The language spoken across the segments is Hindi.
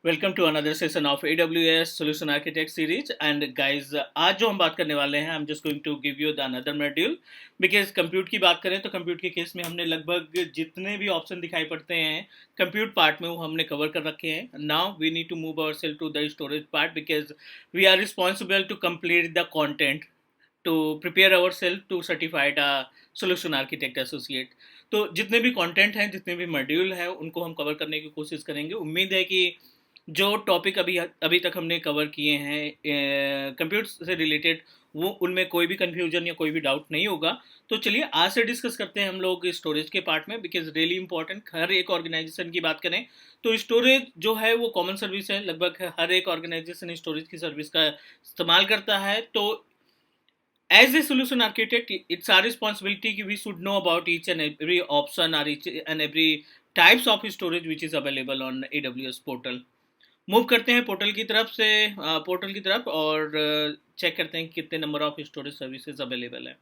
Welcome to another session of AWS Solution Architect series and guys आज जो हम बात करने वाले हैं I am just going to give you the another module because compute की बात करें तो कंप्यूट के केस में हमने लगभग जितने भी ऑप्शन दिखाई पड़ते हैं कंप्यूट पार्ट में वो हमने कवर कर रखे हैं. Now we need to move our self to the storage part because we are responsible to complete the content to prepare our self to certified solution architect associate. तो जितने भी कंटेंट हैं जितने भी मॉड्यूल हैं उनको हम कवर करने की कोशिश करेंगे. उम्मीद है कि जो टॉपिक अभी अभी तक हमने कवर किए हैं कंप्यूटर से रिलेटेड वो उनमें कोई भी कंफ्यूजन या कोई भी डाउट नहीं होगा. तो चलिए आज से डिस्कस करते हैं हम लोग स्टोरेज के पार्ट में बिकॉज रियली इंपॉर्टेंट. हर एक ऑर्गेनाइजेशन की बात करें तो स्टोरेज जो है वो कॉमन सर्विस है. लगभग हर एक ऑर्गेनाइजेशन स्टोरेज की सर्विस का इस्तेमाल करता है. तो as a solution architect it's our responsibility कि we should know about each and every option or each and every types of storage which is available on AWS portal. Move करते हैं पोर्टल की तरफ से पोर्टल की तरफ और चेक करते हैं कितने number of storage services available है.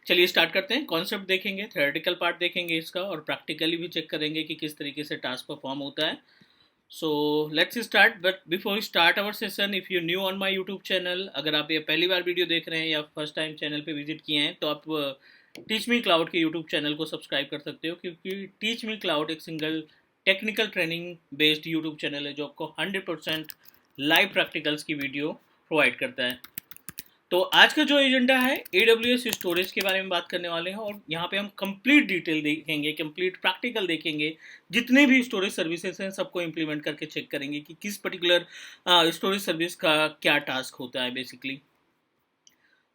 चलिए स्टार्ट करते हैं. कॉन्सेप्ट देखेंगे, थ्योरेटिकल पार्ट देखेंगे इसका और प्रैक्टिकली भी चेक करेंगे कि किस तरीके से टास्क परफॉर्म होता है. So let's start. But before start our session if you new on my YouTube channel, अगर आप ये पहली बार वीडियो देख रहे हैं या फर्स्ट टाइम चैनल पे विजिट किए हैं तो आप टीच मी क्लाउड के यूट्यूब चैनल को सब्सक्राइब कर सकते हो क्योंकि टीच मी क्लाउड एक single technical training based YouTube channel है जो आपको 100% लाइव प्रैक्टिकल्स की वीडियो प्रोवाइड करता है. तो आज का जो एजेंडा है AWS स्टोरेज के बारे में बात करने वाले हैं और यहाँ पे हम कंप्लीट डिटेल देखेंगे, कंप्लीट प्रैक्टिकल देखेंगे. जितने भी स्टोरेज सर्विसेज हैं सबको इम्प्लीमेंट करके चेक करेंगे कि किस पर्टिकुलर स्टोरेज सर्विस का क्या टास्क होता है बेसिकली.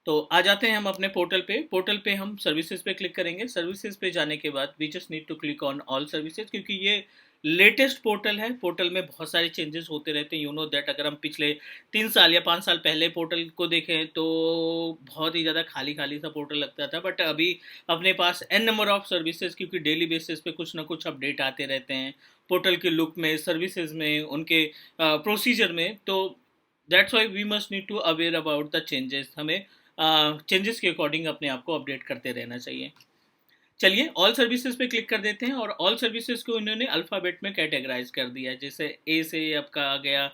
तो आ जाते हैं हम अपने पोर्टल पे. पोर्टल पे हम सर्विसेज पे क्लिक करेंगे. सर्विसेज पे जाने के बाद we just need to click on all services क्योंकि ये लेटेस्ट पोर्टल है. पोर्टल में बहुत सारे चेंजेस होते रहते हैं. यू नो दैट अगर हम पिछले 3 साल या 5 साल पहले पोर्टल को देखें तो बहुत ही ज़्यादा खाली खाली सा पोर्टल लगता था. बट अभी अपने पास एन नंबर ऑफ सर्विसेज क्योंकि डेली बेसिस पे कुछ ना कुछ अपडेट आते रहते हैं पोर्टल के लुक में, सर्विसेज में, उनके प्रोसीजर में. तो that's why we must need to aware about the changes. हमें चेंजेस के अकॉर्डिंग अपने आप को अपडेट करते रहना चाहिए. चलिए ऑल सर्विसेज पे क्लिक कर देते हैं और ऑल सर्विसेज को इन्होंने अल्फ़ाबेट में कैटेगराइज कर दिया है. जैसे ए से आपका आ गया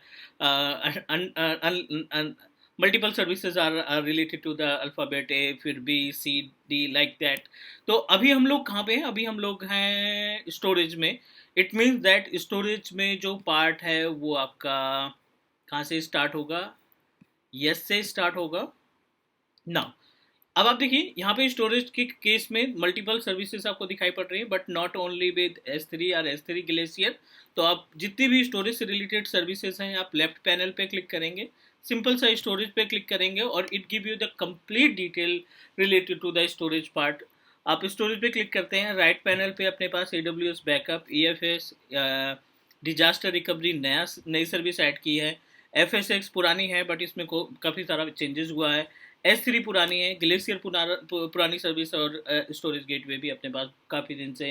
multiple services are related to the alphabet A, फिर B C D like that. तो अभी हम लोग कहाँ पे हैं? अभी हम लोग हैं स्टोरेज में. इट मीन्स दैट स्टोरेज में जो पार्ट है वो आपका कहाँ से स्टार्ट होगा? यस से स्टार्ट होगा ना. अब आप देखिए यहाँ पे स्टोरेज के केस में मल्टीपल सर्विसेज आपको दिखाई पड़ रही है but not only with S3 और S3 ग्लेशियर. तो आप जितनी भी स्टोरेज से रिलेटेड सर्विसेज हैं आप लेफ्ट पैनल पे क्लिक करेंगे, सिंपल सा स्टोरेज पे क्लिक करेंगे और it give you the complete detail related to the storage part. आप स्टोरेज पे क्लिक करते हैं, राइट पैनल पे अपने पास AWS backup, EFS disaster recovery नई सर्विस ऐड की है. FSX पुरानी है बट इसमें काफ़ी सारा चेंजेस हुआ है. S3 पुरानी है, ग्लेशियर पुरानी सर्विस और स्टोरेज गेटवे भी अपने पास काफ़ी दिन से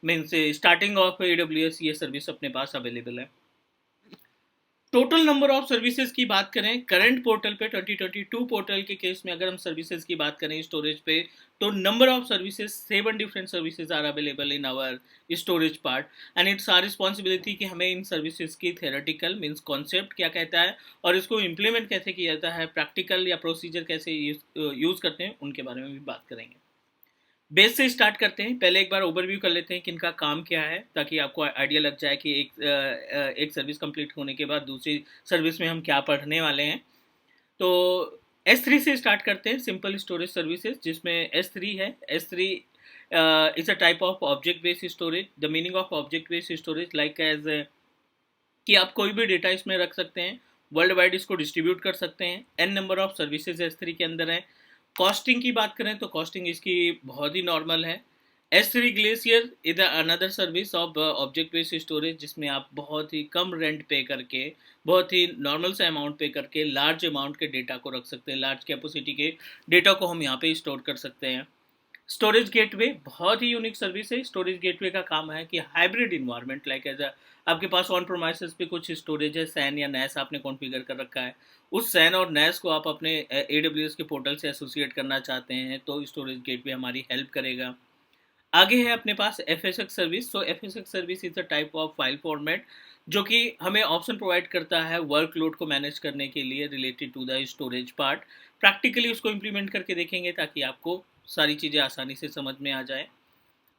मीन से स्टार्टिंग ऑफ AWS ये सर्विस अपने पास अवेलेबल है. टोटल नंबर ऑफ सर्विसेज की बात करें करंट पोर्टल पे 2022 पोर्टल के केस में अगर हम सर्विसेज की बात करें स्टोरेज पे तो number of services 7 different services are available in our storage part and it's our responsibility कि हमें इन सर्विसेज की थेरेटिकल मीन्स कॉन्सेप्ट क्या कहता है और इसको इम्प्लीमेंट कैसे किया जाता है, प्रैक्टिकल या प्रोसीजर कैसे यूज़ करते हैं उनके बारे में भी बात करेंगे. बेस से स्टार्ट करते हैं. पहले एक बार ओवरव्यू कर लेते हैं कि इनका काम क्या है ताकि आपको आइडिया लग जाए कि एक सर्विस कंप्लीट होने के बाद दूसरी सर्विस में हम क्या पढ़ने वाले हैं. तो S3 से स्टार्ट करते हैं. सिंपल स्टोरेज सर्विसेज जिसमें S3 है. S3 is a type of object based storage. The meaning of object based storage like as कि आप कोई भी डेटा इसमें रख सकते हैं, वर्ल्ड वाइड इसको डिस्ट्रीब्यूट कर सकते हैं. N number of services S3 के अंदर है. कॉस्टिंग की बात करें तो कॉस्टिंग इसकी बहुत ही नॉर्मल है. S3 glacier is another service of object based storage जिसमें आप बहुत ही कम रेंट पे करके, बहुत ही नॉर्मल सा अमाउंट पे करके लार्ज अमाउंट के डेटा को रख सकते हैं. लार्ज कैपेसिटी के डेटा को हम यहाँ पे स्टोर कर सकते हैं. स्टोरेज गेटवे बहुत ही यूनिक सर्विस है. स्टोरेज गेटवे का काम है कि हाइब्रिड इन्वायरमेंट लाइक एज आपके पास ऑन प्रोमाइसेस पे कुछ स्टोरेज है, सैन या नैस आपने कॉन्फ़िगर कर रखा है, उस सैन और नैस को आप अपने AWS के पोर्टल से एसोसिएट करना चाहते हैं तो स्टोरेज गेटवे हमारी हेल्प करेगा. आगे है अपने पास FSX service. So FSX service is a type of file format जो कि हमें ऑप्शन प्रोवाइड करता है वर्कलोड को मैनेज करने के लिए related to the storage part. Practically उसको इम्प्लीमेंट करके देखेंगे ताकि आपको सारी चीज़ें आसानी से समझ में आ जाए।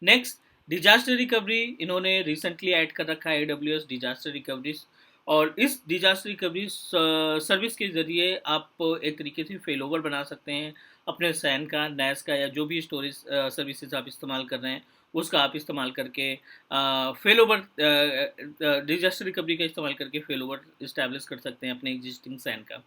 नेक्स्ट, डिजास्टर रिकवरी इन्होंने रिसेंटली ऐड कर रखा है AWS डिजास्टर रिकवरी। और इस डिजास्टर रिकवरी सर्विस के ज़रिए आप एक तरीके से फेल ओवर बना सकते हैं अपने सैन का, नैस का, या जो भी स्टोरेज सर्विसेज आप इस्तेमाल कर रहे हैं उसका आप इस्तेमाल करके फेल ओवर डिजास्टर रिकवरी का इस्तेमाल करके फेल ओवर इस्टेब्लिश कर सकते हैं अपने एग्जिस्टिंग सैन का।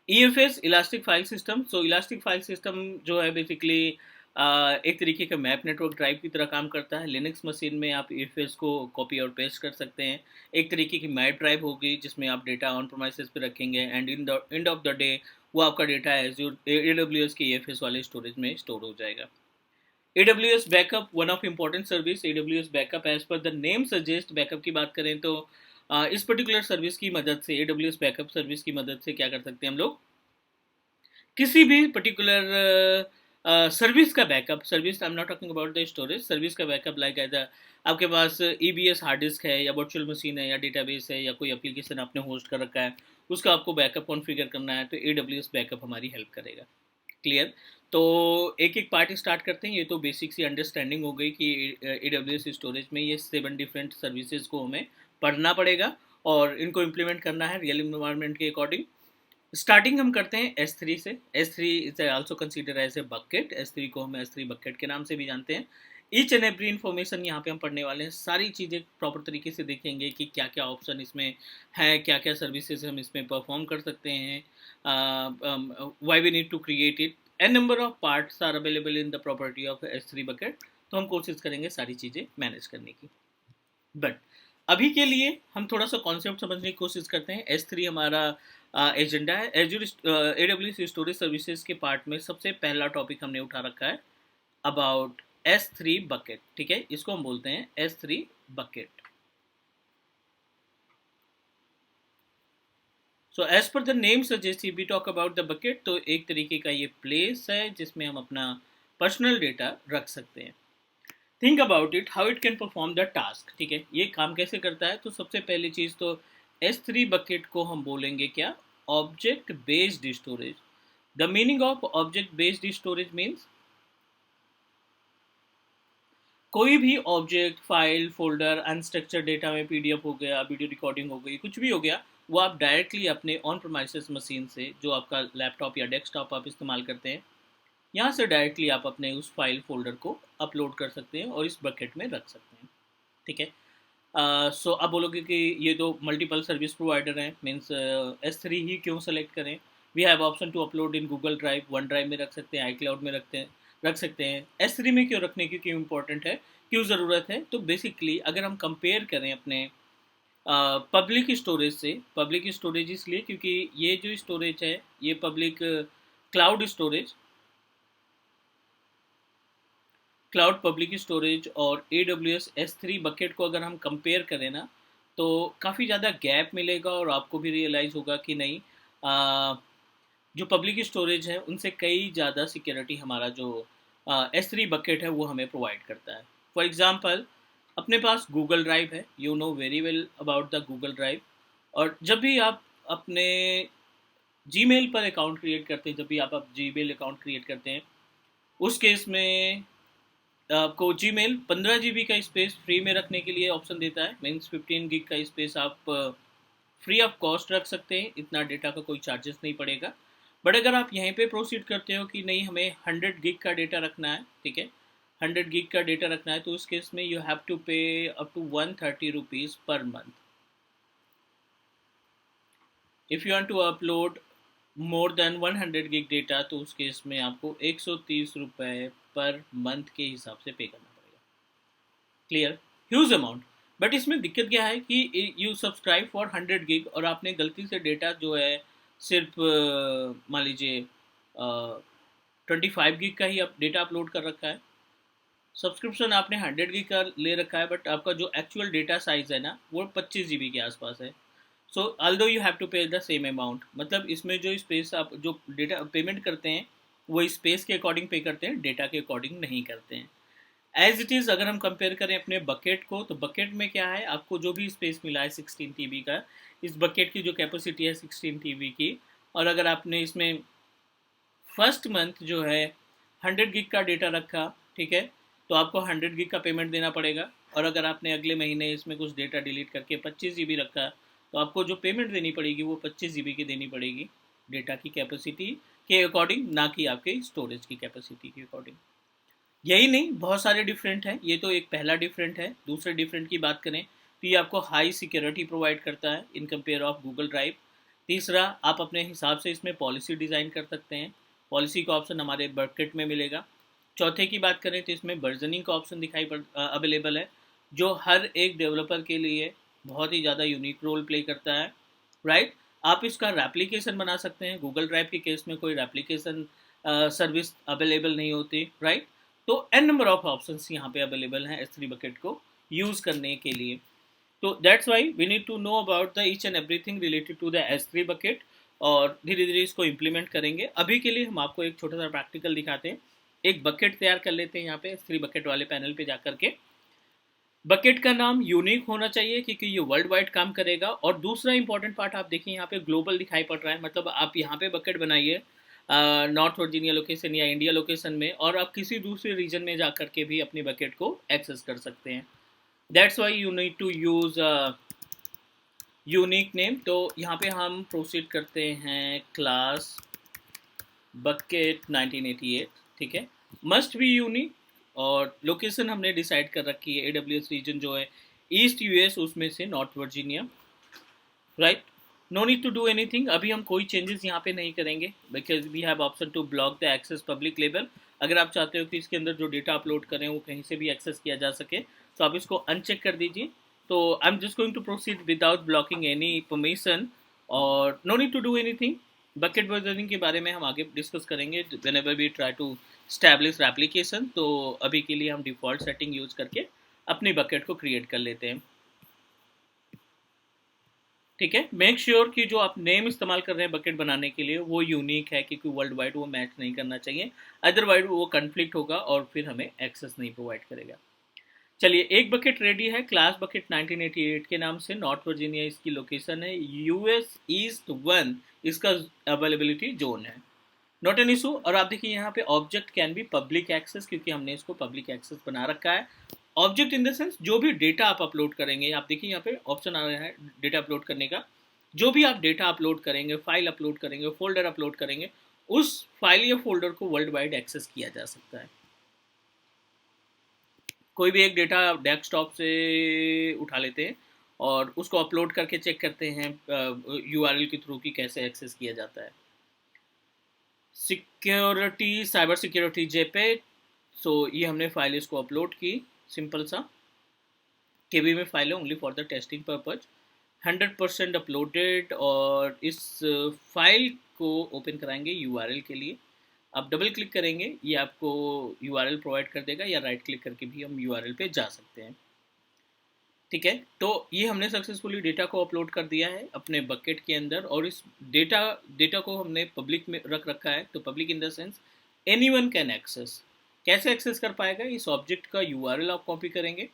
EFS elastic file system. So elastic file system जो है बेसिकली एक तरीके का मैप नेटवर्क ड्राइव की तरह काम करता है। लिनक्स मशीन में आप EFS को कॉपी और पेस्ट कर सकते हैं। एक तरीके की मैप ड्राइव होगी जिसमें आप डेटा ऑन प्रोमाइसेस पे रखेंगे and in the end of the day वो आपका डेटा AWS के EFS वाले स्टोरेज में स्टोर हो जाएगा। AWS backup one of important service. AWS backup as per the name suggest, backup की बात करें तो इस पर्टिकुलर सर्विस की मदद से, AWS बैकअप सर्विस की मदद से क्या कर सकते हैं हम लोग, किसी भी पर्टिकुलर सर्विस का backup, service I am not talking about the storage, service का बैकअप लाइक एज आपके पास EBS हार्ड डिस्क है या वर्चुअल मशीन है या डेटाबेस है या कोई एप्लीकेशन आपने होस्ट कर रखा है, उसका आपको बैकअप कॉन्फ़िगर करना है तो AWS बैकअप हमारी हेल्प करेगा। क्लियर? तो एक एक पार्ट स्टार्ट करते हैं। ये तो बेसिक सी अंडरस्टैंडिंग हो गई कि AWS स्टोरेज में ये 7 डिफरेंट सर्विसेज को हमें पढ़ना पड़ेगा और इनको इम्प्लीमेंट करना है रियल इन्वायरमेंट के अकॉर्डिंग। स्टार्टिंग हम करते हैं S3 से। S3 is also consider as a bucket. S3 को हम S3 बकेट के नाम से भी जानते हैं। ईच एंड एवरी इन्फॉर्मेशन यहाँ पे हम पढ़ने वाले हैं, सारी चीज़ें प्रॉपर तरीके से देखेंगे कि क्या क्या ऑप्शन इसमें है, क्या क्या सर्विसेज हम इसमें परफॉर्म कर सकते हैं, why we need to create it, an number of parts are available in the property of S3 bucket. तो हम कोशिश करेंगे सारी चीज़ें मैनेज करने की। बट अभी के लिए हम थोड़ा सा कॉन्सेप्ट समझने की कोशिश करते हैं। S3 हमारा एजेंडा है। एजूर AWS स्टोरेज सर्विसेज के पार्ट में सबसे पहला टॉपिक हमने उठा रखा है अबाउट S3 बकेट। ठीक है, इसको हम बोलते हैं S3 bucket. So as per the name suggest we talk about the bucket, तो एक तरीके का ये प्लेस है जिसमें हम अपना पर्सनल डेटा रख सकते हैं। Think about it how it can perform the task. ठीक है, ये काम कैसे करता है, तो सबसे पहली चीज़ तो S3 बकेट को हम बोलेंगे क्या, object based storage. The meaning of object based storage means कोई भी object, file, folder, unstructured data में PDF हो गया, वीडियो रिकॉर्डिंग हो गई, कुछ भी हो गया, वो आप डायरेक्टली अपने ऑन प्रोमाइसेस मशीन से, जो आपका लैपटॉप या डेस्कटॉप आप इस्तेमाल करते हैं, यहाँ से डायरेक्टली आप अपने उस फाइल फोल्डर को अपलोड कर सकते हैं और इस बकेट में रख सकते हैं। ठीक है, सो आप बोलोगे कि ये तो मल्टीपल सर्विस प्रोवाइडर हैं, मीन्स S3 ही क्यों सेलेक्ट करें। We have option to upload in Google Drive, OneDrive में रख सकते हैं, iCloud में रख सकते हैं। S3 में क्यों रखने की क्यों इंपॉर्टेंट है, क्यों ज़रूरत है, तो बेसिकली अगर हम कंपेयर करें अपने पब्लिक स्टोरेज से, पब्लिक स्टोरेज इसलिए क्योंकि ये जो स्टोरेज है ये public cloud storage, cloud public storage और AWS S3 बकेट को अगर हम कंपेयर करें ना, तो काफ़ी ज़्यादा गैप मिलेगा और आपको भी रियलाइज़ होगा कि नहीं, जो पब्लिक स्टोरेज है उनसे कई ज़्यादा सिक्योरिटी हमारा जो S3 बकेट है वो हमें प्रोवाइड करता है। फॉर एग्ज़ाम्पल, अपने पास गूगल ड्राइव है, you know very well about the Google drive. और जब भी आप अपने जीमेल पर अकाउंट क्रिएट करते हैं, जब भी आप जीमेल अकाउंट क्रिएट करते हैं, उस केस में आपको जीमेल 15 GB का स्पेस फ्री में रखने के लिए ऑप्शन देता है। मीन्स 15 GB का स्पेस आप फ्री ऑफ कॉस्ट रख सकते हैं, इतना डेटा का कोई चार्जेस नहीं पड़ेगा। बट अगर आप यहीं पे प्रोसीड करते हो कि नहीं हमें 100 GB का डेटा रखना है, ठीक है, 100 GB का डेटा रखना है, तो उस केस में you have to pay up to 130 rupees per month. If you want to upload more than 100 GB data, तो उस केस में आपको 130 रुपये पर मंथ के हिसाब से पे करना पड़ेगा। Clear, huge amount. बट इसमें दिक्कत क्या है कि यू सब्सक्राइब फॉर 100 GB और आपने गलती से डेटा जो है सिर्फ मान लीजिए 25 GB का ही डेटा अपलोड कर रखा है। सब्सक्रिप्शन आपने 100 GB का ले रखा है बट आपका जो एक्चुअल डेटा साइज है ना वो 25 GB के आसपास है। So although you have to pay the same amount, मतलब इसमें जो स्पेस आप जो डेटा पेमेंट करते हैं वो स्पेस के अकॉर्डिंग पे करते हैं, डेटा के अकॉर्डिंग नहीं करते हैं। एज इट इज़ अगर हम कंपेयर करें अपने बकेट को, तो बकेट में क्या है, आपको जो भी स्पेस मिला है 16 TB का, इस बकेट की जो कैपेसिटी है 16 TB की, और अगर आपने इसमें फर्स्ट मंथ जो है 100 GB का डेटा रखा, ठीक है, तो आपको 100 GB का पेमेंट देना पड़ेगा। और अगर आपने अगले महीने इसमें कुछ डेटा डिलीट करके 25 GB रखा, तो आपको जो पेमेंट देनी पड़ेगी वो 25 GB की देनी पड़ेगी, डेटा की कैपेसिटी के अकॉर्डिंग, ना कि आपके स्टोरेज की कैपेसिटी के अकॉर्डिंग। यही नहीं, बहुत सारे डिफरेंट हैं, ये तो एक पहला डिफरेंट है। दूसरे डिफरेंट की बात करें तो ये आपको हाई सिक्योरिटी प्रोवाइड करता है in compare of Google drive. तीसरा, आप अपने हिसाब से इसमें पॉलिसी डिज़ाइन कर सकते हैं, पॉलिसी का ऑप्शन हमारे बकेट में मिलेगा। चौथे की बात करें तो इसमें वर्जनिंग का ऑप्शन दिखाई पड़ अवेलेबल है, जो हर एक डेवलपर के लिए बहुत ही ज़्यादा यूनिक रोल प्ले करता है, राइट। आप इसका रेप्लिकेशन बना सकते हैं, गूगल ड्राइव के केस में कोई रेप्लिकेशन सर्विस अवेलेबल नहीं होती, राइट। तो एन नंबर ऑफ ऑप्शंस यहाँ पे अवेलेबल हैं S3 बकेट को यूज़ करने के लिए। तो that's why we need to know about the each and everything related to the S3 bucket, और धीरे धीरे इसको इम्प्लीमेंट करेंगे। अभी के लिए हम आपको एक छोटा सा प्रैक्टिकल दिखाते हैं। एक बकेट तैयार कर लेते हैं यहाँ पे S3 बकेट वाले पैनल पे जाकर के। बकेट का नाम यूनिक होना चाहिए क्योंकि ये वर्ल्ड वाइड काम करेगा। और दूसरा इंपॉर्टेंट पार्ट आप देखिए यहाँ पे ग्लोबल दिखाई पड़ रहा है, मतलब आप यहाँ पे बकेट बनाइए नॉर्थ वर्जीनिया लोकेशन या इंडिया लोकेशन में, और आप किसी दूसरे रीजन में जा कर के भी अपनी बकेट को एक्सेस कर सकते हैं। That's why you need to use unique name. तो यहाँ पे हम प्रोसीड करते हैं क्लास बकेट 1988, ठीक है। मस्ट बी यूनिक, और लोकेशन हमने डिसाइड कर रखी है AWS रीजन जो है ईस्ट US, उसमें से North Virginia, right. No need to do anything, अभी हम कोई चेंजेस यहाँ पे नहीं करेंगे because we have option to block the access public level. अगर आप चाहते हो कि इसके अंदर जो डेटा अपलोड करें वो कहीं से भी एक्सेस किया जा सके, तो आप इसको अनचेक कर दीजिए। तो I am just going to proceed without blocking any permission, और no need to do anything. Bucket versioning के बारे में हम आगे डिस्कस करेंगे whenever we try to establish application. तो अभी के लिए हम डिफ़ॉल्ट सेटिंग यूज़ करके अपनी बकेट को क्रिएट कर लेते हैं, ठीक है। मेक श्योर कि जो आप नेम इस्तेमाल कर रहे हैं बकेट बनाने के लिए वो यूनिक है, क्योंकि वर्ल्ड वाइड वो मैच नहीं करना चाहिए, अदरवाइज वो कन्फ्लिक्ट होगा और फिर हमें एक्सेस नहीं प्रोवाइड करेगा। चलिए, एक बकेट रेडी है, क्लास बकेट 1988 के नाम से, नॉर्थ वर्जीनिया इसकी लोकेशन है, US ईस्ट 1 इसका अवेलेबिलिटी जोन है, नॉट एन इशू। और आप देखिए यहाँ पे object can be public access, क्योंकि हमने इसको पब्लिक एक्सेस बना रखा है। ऑब्जेक्ट इन द सेंस जो भी डेटा आप अपलोड करेंगे, आप देखिए यहाँ पे ऑप्शन आ रहा है डेटा अपलोड करने का। जो भी आप डेटा अपलोड करेंगे, फाइल अपलोड करेंगे, फोल्डर अपलोड करेंगे, उस फाइल या फोल्डर को वर्ल्ड वाइड एक्सेस किया जा सकता है। कोई भी एक डेटा डेस्कटॉप से उठा लेते हैं और उसको अपलोड करके चेक करते हैं URL के थ्रू कि कैसे एक्सेस किया जाता है। सिक्योरिटी, साइबर सिक्योरिटी JPEG, सो ये हमने फाइल इसको अपलोड की, सिंपल सा KB में फाइल है, only for the testing purpose, 100% uploaded. और इस फाइल को ओपन कराएंगे URL के लिए। आप डबल क्लिक करेंगे, ये आपको URL प्रोवाइड कर देगा, या राइट क्लिक करके भी हम URL पे जा सकते हैं, ठीक है। तो ये हमने सक्सेसफुली डेटा को अपलोड कर दिया है अपने बकेट के अंदर, और इस डेटा को हमने पब्लिक में रख रखा है। तो public in the sense anyone can access. कैसे एक्सेस कर पाएगा, इस ऑब्जेक्ट का URL आप कॉपी करेंगे,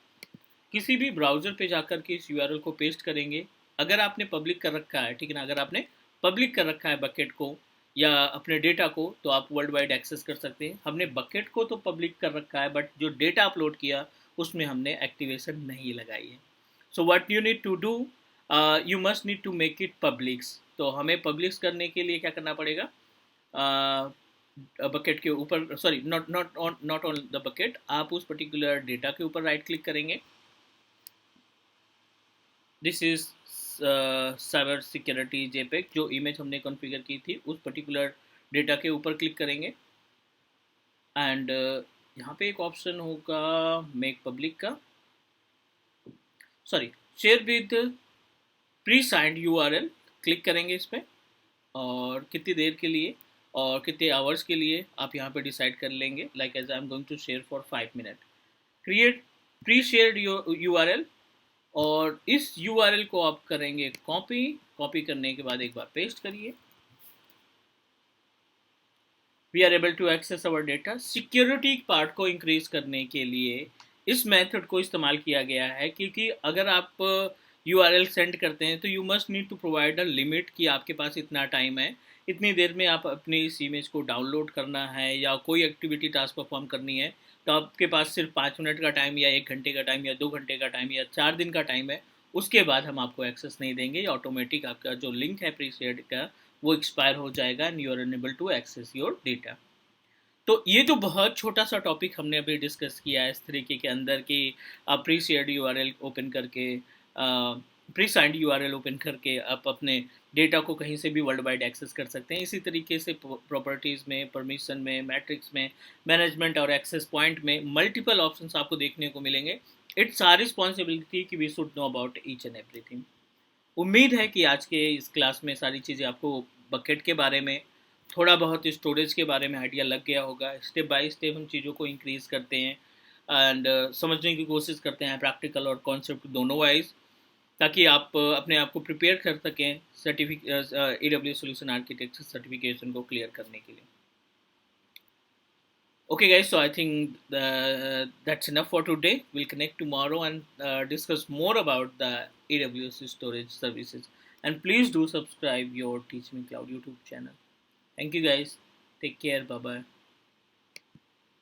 किसी भी ब्राउज़र पे जाकर के इस URL को पेस्ट करेंगे। अगर आपने पब्लिक कर रखा है, ठीक है ना, अगर आपने पब्लिक कर रखा है बकेट को या अपने डेटा को, तो आप वर्ल्ड वाइड एक्सेस कर सकते हैं। हमने बकेट को तो पब्लिक कर रखा है, बट जो डेटा अपलोड किया उसमें हमने एक्टिवेशन नहीं लगाई है। So what you need to do, you must need to make it publics. तो हमें पब्लिक्स करने के लिए क्या करना पड़ेगा, बकेट के ऊपर, sorry, not on the bucket, आप उस पर्टिकुलर डेटा के ऊपर राइट क्लिक करेंगे। This is cyber security JPEG, जो इमेज हमने कॉन्फ़िगर की थी उस पर्टिकुलर डेटा के ऊपर क्लिक करेंगे। एंड यहाँ पे एक ऑप्शन होगा मेक पब्लिक का, sorry, share with pre signed URL, click करेंगे इस पर, और कितनी देर के लिए और कितने आवर्स के लिए आप यहाँ पे डिसाइड कर लेंगे। Like as I am going to share for 5 minute, create pre shared URL, और इस URL को आप करेंगे कॉपी करने के बाद एक बार पेस्ट करिए। We are able to access our data. Security part को इंक्रीज करने के लिए इस मेथड को इस्तेमाल किया गया है, क्योंकि अगर आप URL सेंड करते हैं तो you must need to provide a limit कि आपके पास इतना टाइम है, इतनी देर में आप अपनी इस इमेज को डाउनलोड करना है या कोई एक्टिविटी टास्क परफॉर्म करनी है, तो आपके पास सिर्फ 5 मिनट का टाइम या 1 घंटे का टाइम या 2 घंटे का टाइम या 4 दिन का टाइम है। उसके बाद हम आपको एक्सेस नहीं देंगे, या ऑटोमेटिक आपका जो लिंक है प्री शेयर्ड का वो एक्सपायर हो जाएगा and you are unable to access your data. तो ये तो बहुत छोटा सा टॉपिक हमने अभी डिस्कस किया है इस तरीके के अंदर कि आप प्री शेयर्ड URL ओपन करके, प्री साइंड URL ओपन करके आप अपने डेटा को कहीं से भी वर्ल्ड वाइड एक्सेस कर सकते हैं। इसी तरीके से प्रॉपर्टीज़ में, परमिशन में, मैट्रिक्स में, मैनेजमेंट और एक्सेस पॉइंट में मल्टीपल ऑप्शंस आपको देखने को मिलेंगे। इट्स आर रिस्पॉन्सिबिलिटी कि we should know about each and everything. उम्मीद है कि आज के इस क्लास में सारी चीज़ें आपको बकेट के बारे में, थोड़ा बहुत स्टोरेज के बारे में आइडिया लग गया होगा। स्टेप बाय स्टेप हम चीज़ों को इंक्रीज़ करते हैं एंड समझने की कोशिश करते हैं प्रैक्टिकल और कॉन्सेप्ट दोनों वाइज, ताकि आप अपने आप को प्रिपेयर कर सकें AWS सोल्यूशन आर्किटेक्ट सर्टिफिकेशन को क्लियर करने के लिए। Okay, guys, so I think that's enough for today. We'll connect tomorrow and discuss more about the AWS storage services. And please do subscribe your Teach Me Cloud YouTube channel. Thank you, guys. Take care. Bye bye.